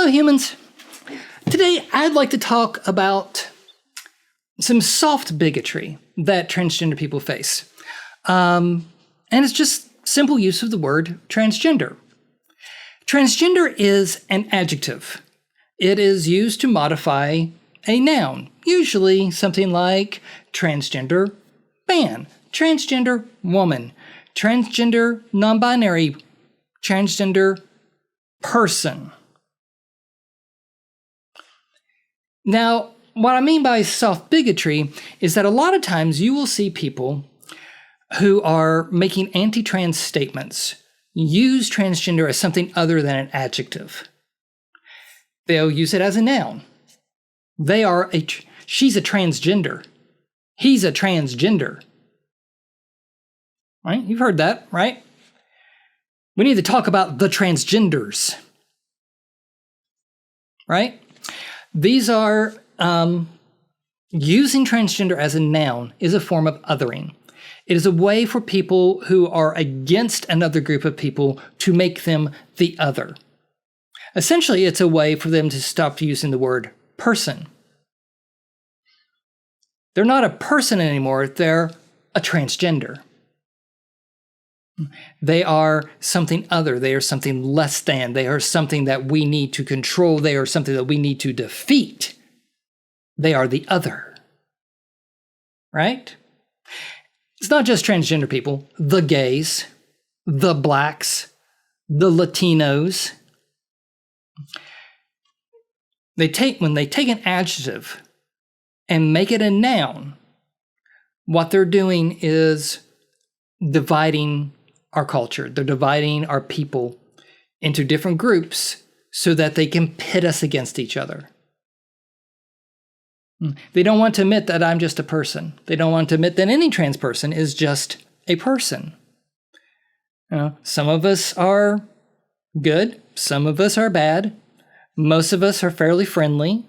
Hello, humans. Today, I'd like to talk about some soft bigotry that transgender people face. And it's just simple use of the word transgender. Transgender is an adjective. It is used to modify a noun, usually something like transgender man, transgender woman, transgender non-binary, transgender person. Now, what I mean by soft bigotry is that a lot of times you will see people who are making anti-trans statements use transgender as something other than an adjective. They'll use it as a noun. She's a transgender. He's a transgender. Right? You've heard that, right? We need to talk about the transgenders. Right? These are, using transgender as a noun is a form of othering. It is a way for people who are against another group of people to make them the other. Essentially, it's a way for them to stop using the word person. They're not a person anymore, they're a transgender. They are something other, they are something less than, they are something that we need to control, they are something that we need to defeat. They are the other. Right? It's not just transgender people, the gays, the blacks, the Latinos. When they take an adjective and make it a noun, what they're doing is dividing our culture. They're dividing our people into different groups so that they can pit us against each other. They don't want to admit that I'm just a person. They don't want to admit that any trans person is just a person. Some of us are good. Some of us are bad. Most of us are fairly friendly.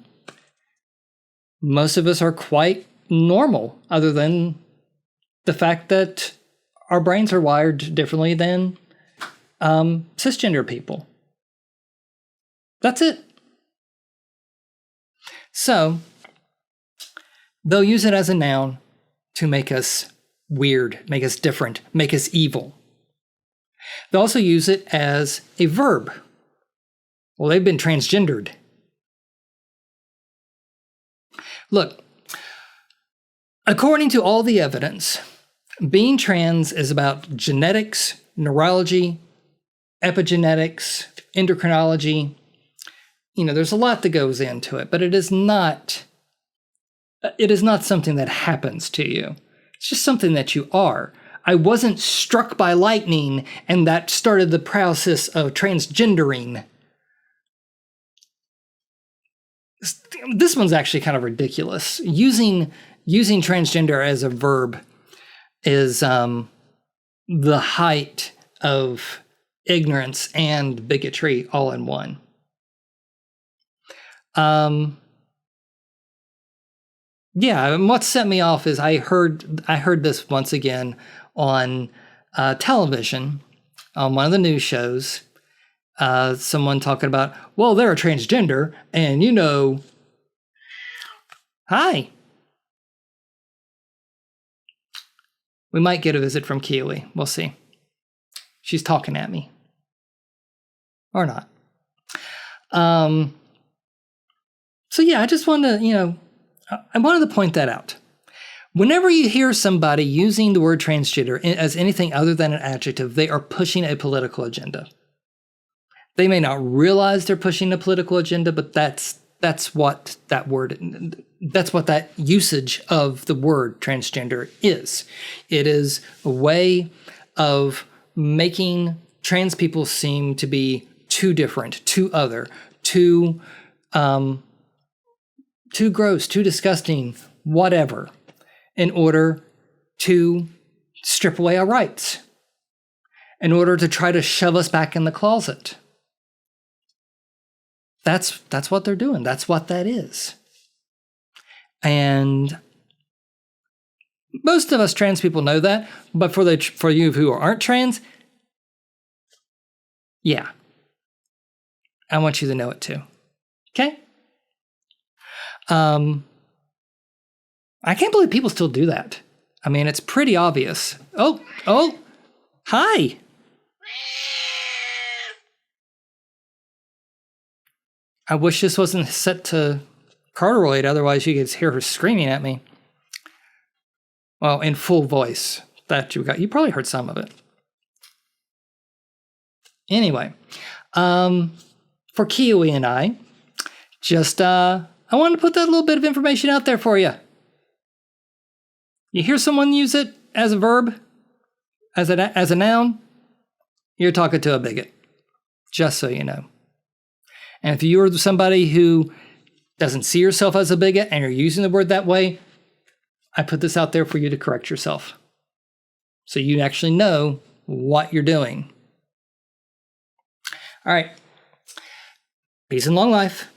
Most of us are quite normal, other than the fact that our brains are wired differently than cisgender people. That's it. So, they'll use it as a noun to make us weird, make us different, make us evil. They'll also use it as a verb. Well, they've been transgendered. Look, according to all the evidence, being trans is about genetics, neurology, epigenetics, endocrinology. There's a lot that goes into it, but it is not something that happens to you. It's just something that you are. I wasn't struck by lightning and that started the process of transgendering. This one's actually kind of ridiculous. Using transgender as a verb is the height of ignorance and bigotry all in one. Yeah, and what set me off is I heard this once again on television, on one of the news shows. Someone talking about, well, they're a transgender, and hi. We might get a visit from Keely. We'll see. She's talking at me. Or not. So yeah, I just wanted to, I wanted to point that out. Whenever you hear somebody using the word transgender as anything other than an adjective, they are pushing a political agenda. They may not realize they're pushing a political agenda, but that's what that usage of the word transgender is. It is a way of making trans people seem to be too different, too other, too gross, too disgusting, whatever, in order to strip away our rights, in order to try to shove us back in the closet. That's what they're doing. That's what that is. And most of us trans people know that, but for you who aren't trans, yeah, I want you to know it too. Okay? I can't believe people still do that. I mean, it's pretty obvious. Oh, hi. I wish this wasn't set to corduroy, otherwise you could hear her screaming at me. Well, in full voice. That you got. You probably heard some of it. Anyway, for Kiwi and I, I wanted to put that little bit of information out there for you. You hear someone use it as a verb, as a noun, you're talking to a bigot. Just so you know. And if you're somebody who doesn't see yourself as a bigot and you're using the word that way, I put this out there for you to correct yourself. So you actually know what you're doing. All right. Peace and long life.